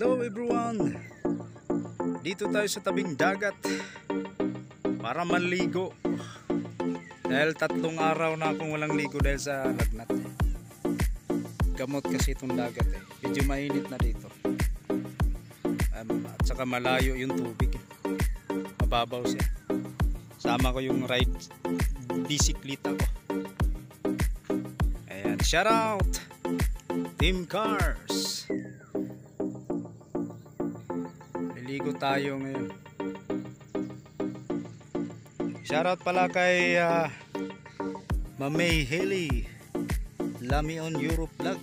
Hello everyone! Dito tayo sa tabing dagat para manligo. Dahil 3 araw na akong walang ligo dahil sa lagnat. Gamot kasi itong dagat eh. Medyo mainit na dito. At saka malayo yung tubig. Mababaw siya. Sama ko yung ride bisikleta ko. Ayan, shout out Team Cars. Liligo tayo ngayon. Shoutout pala kay Mamay Haley Lami on Europe vlog.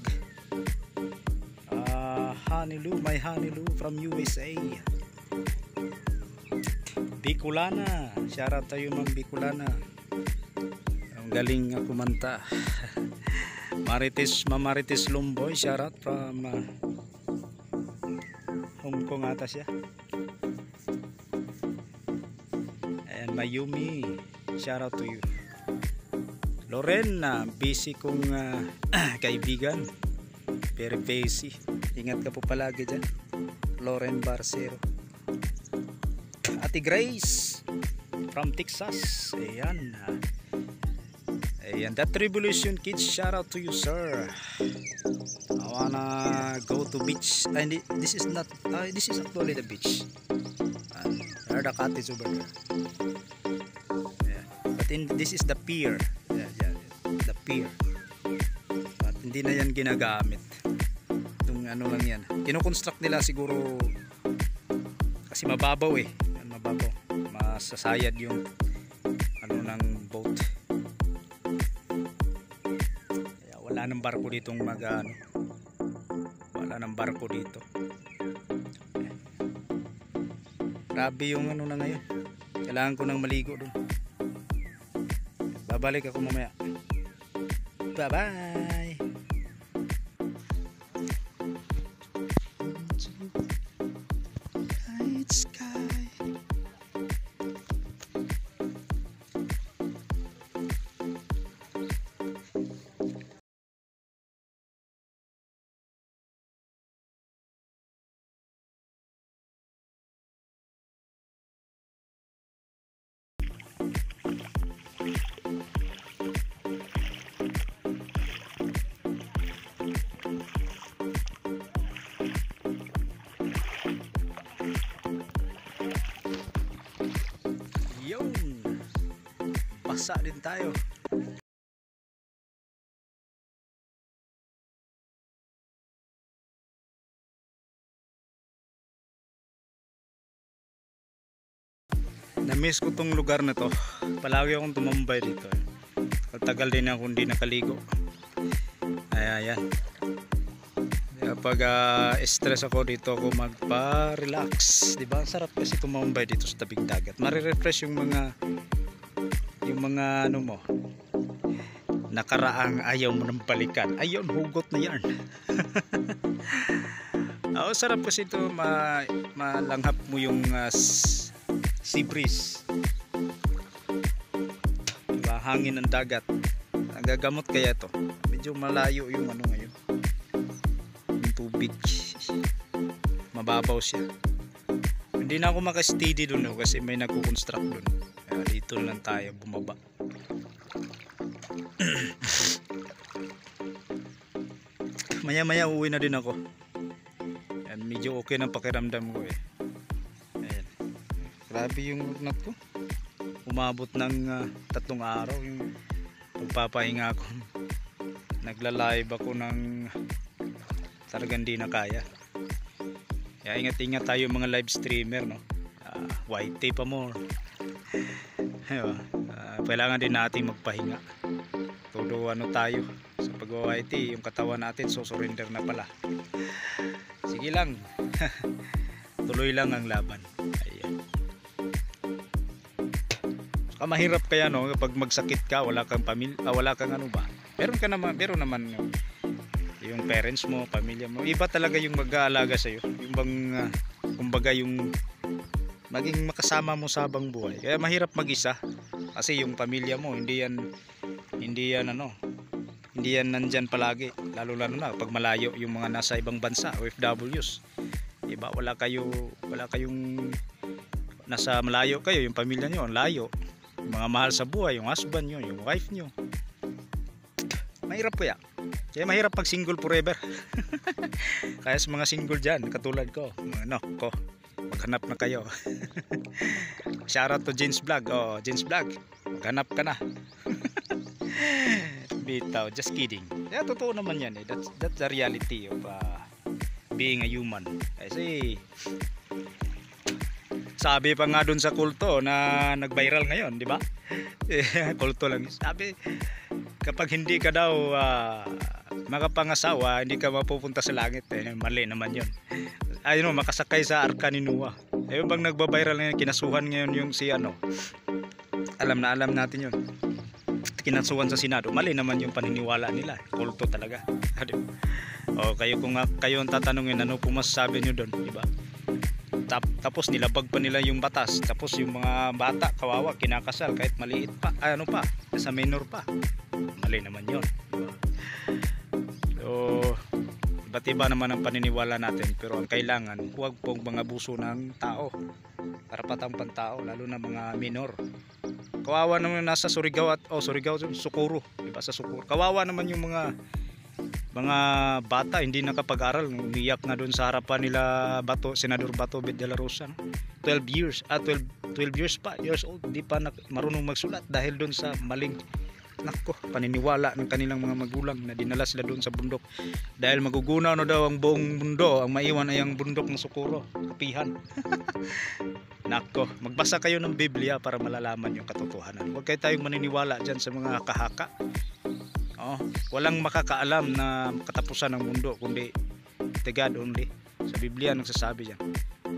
Hanilu, my Hanilu from USA. Bicolana, shoutout tayo Ma'am Bicolana. Ang galing kumanta. Marites Lumboy, shoutout from Hong Kong ata siya. And Mayumi, shout out to you. Loren, busy kong kaibigan. Very busy. Ingat ka po palagi dyan. Loren Barcero. Ate Grace from Texas. Ayan. Ayan, that Revolution Kids, shout out to you sir. I wanna go to beach. This is not. This is actually the beach. There are the cottage over there. Yeah. But this is the pier. Yeah, the pier. At hindi na yan ginagamit. Itong ano lang yan. Kino-construct nila siguro kasi mababaw eh. Mababaw. Masasayad yung ano ng boat. Kaya wala nang barko ditong mag-ano. Wala nang barko dito. Grabe yung ano na ngayon. Kailangan ko nang maligo dun. Babalik ako mamaya. Bye bye. Night sky. Basa din tayo. Na-miss ko tong lugar na to. Palagi akong tumambay dito. Tagal din ako hindi nakaligo. Ayan. Kapag stress ako dito ako magpa-relax. Diba? Ang sarap kasi tumambay dito sa tabing dagat. Mare-refresh yung mga ano mo nakaraang ayaw mo nang balikan. Ayun, hugot na yan. Sarap kasi ito malanghap mo yung sea breeze, diba? Hangin ng dagat. Nagagamot kaya ito. Medyo malayo yung ano ngayon, yung tubig mababaw siya. Hindi na ako maka-steady dun kasi may nagko-construct dun. Kaya dito lang tayo bumaba. Maya uwi na din ako. Ayan, medyo okay ng pakiramdam ko eh. Ayan. Grabe yung lagnat ko. Umabot ng 3 araw yung pagpapahinga ko. Nagla-live ako ng talagang di na kaya. Kaya ingat tayo mga live streamer, no? YT pa more. Kailangan din natin magpahinga. Todo ano tayo sa pag-YT, yung katawan natin surrender na pala. Sige lang. Tuloy lang ang laban. Ayan. Saka mahirap kaya no kapag magsakit ka, wala kang pamilya, wala kang ano ba? Meron naman yung parents mo, pamilya mo. Iba talaga yung mag-aalaga sa iyo. Yung bang kumbaga yung maging makasama mo sa habang buhay. Kaya mahirap mag-isa kasi yung pamilya mo hindi yan nandyan palagi, lalo na pag malayo yung mga nasa ibang bansa, OFWs. Diba? Wala kayong nasa malayo kayo, yung pamilya nyo ang layo, yung mga mahal sa buhay, yung husband nyo, yung wife nyo. Mahirap po yan. Kaya mahirap pag single forever. Kaya sa mga single dyan, katulad ko, maghanap na kayo. Shoutout to James Vlog. James Vlog, maghanap ka na. Bitaw, just kidding. Yeah, totoo naman yan eh. That's the reality of being a human. Kasi sabi pa nga dun sa kulto na nag-viral ngayon, di ba? Kulto lang. Sabi, kapag hindi ka daw makapangasawa, hindi ka mapupunta sa langit. Mali naman yun. Ayun, makasakay sa arka ni Noah. Ayun bang nagba-viral ngayon, kinasuhan ngayon yung si alam natin yun. Kinasuhan sa Senado. Mali naman yung paniniwala nila. Kulto talaga. Kung kayo ang tatanungin, ano po masasabi nyo doon, di ba? Tapos nilabag pa nila yung batas. Tapos yung mga bata, kawawa, kinakasal kahit maliit pa, sa minor pa. Mali naman yun, diba? So iba't iba naman ang paniniwala natin, pero ang kailangan, huwag pong mga abuso ng tao, karapatang pantao, lalo na mga minor. Kawawa naman nasa Surigao Socorro, diba? Sa Socorro, kawawa naman yung mga bata hindi nakapag-aral. Umiyak na doon sa harapan nila Senador Bato de la Rosa, no? 12 years old, di pa marunong magsulat dahil doon sa maling paniniwala ng kanilang mga magulang na dinala sila doon sa bundok dahil magugunaw na daw ang buong mundo, ang maiwan ay ang bundok ng Socorro, kapihan. Magbasa kayo ng Biblia para malalaman yung katotohanan. Huwag kayo tayong maniniwala dyan sa mga kahaka. Walang makakaalam na katapusan ng mundo kundi the God only. Sa Biblia nagsasabi yan.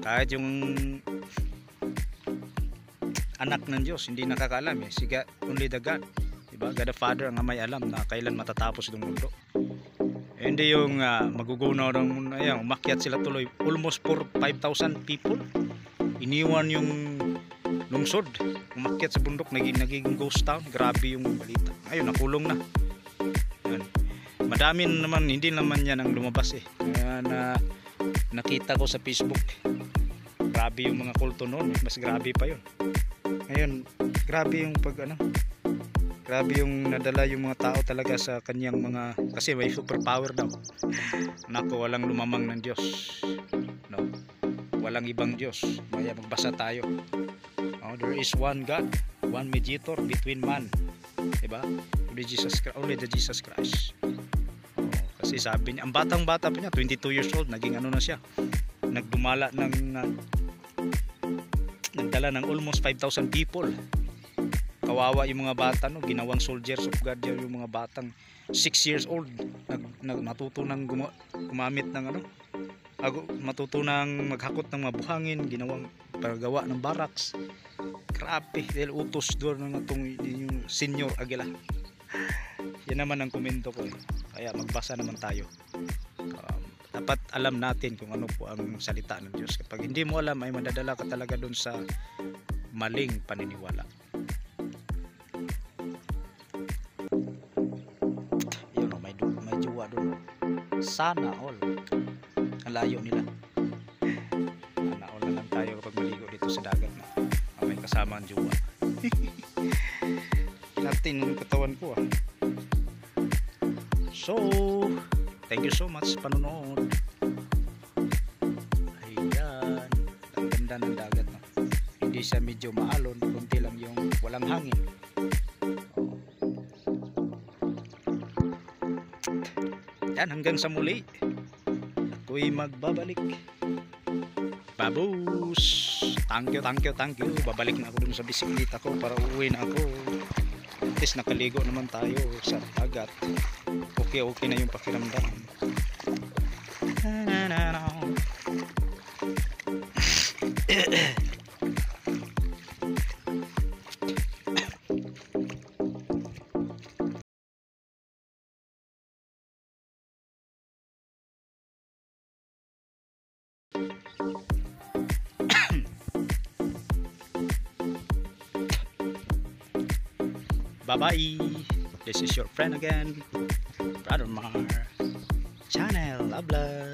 Kahit yung anak ng Diyos hindi nakakaalam si God, only the God, diba? God the Father ang may alam na kailan matatapos itong mundo. Hindi yung magugunaw ng mundo. Umakyat sila tuloy, almost 5,000 people. Iniwan yung lungsod, umakyat sa bundok, naging ghost town. Grabe yung balita. Ayun, nakulong na. Madami naman, hindi naman yan ang lumabas nakita ko sa Facebook. Grabe yung mga kulto noon, mas grabe pa yun. Ngayon, grabe yung grabe yung nadala yung mga tao talaga sa kanyang kasi may superpower daw. Walang lumamang ng Diyos, no? Walang ibang Diyos. Kaya magbasa tayo. There is one God, one mediator between man, diba? Only the Jesus Christ. Kasi sabi niya, ang batang-bata pa niya, 22 years old, naging na siya. Nagdumala nagdala ng almost 5,000 people. Kawawa yung mga bata, no? Ginawang soldiers of God yung mga batang 6 years old. Natutunang gumamit ng matutunang maghakot ng mga buhangin, ginawang paggawa ng barracks. Grabe, dahil utos doon ng yung Senior Aguila. Yan naman ang komento ko. Kaya magbasa naman tayo. Dapat alam natin kung ano po ang salita ng Diyos. Kapag hindi mo alam, ay madadala ka talaga doon sa maling paniniwala. Yun, may jowa doon. Sana all. Ang layo nila. Sana all na lang tayo kapag maligo dito sa dagat. May kasama ang jowa. Natin yung katawan ko. So, thank you so much panonood. Ayan, ang ganda ng dagat, no? Hindi siya medyo maalon, kunti lang yung walang hangin. Yan, hanggang sa muli, ako'y magbabalik. Babus! Thank you. Babalik na ako dun sa bisikleta ko para uuwi na ako. At least nakaligo naman tayo sa dagat. Okay na yung pakiramdam. Bye-bye. This is your friend again, Brother Mar. Channel. Love.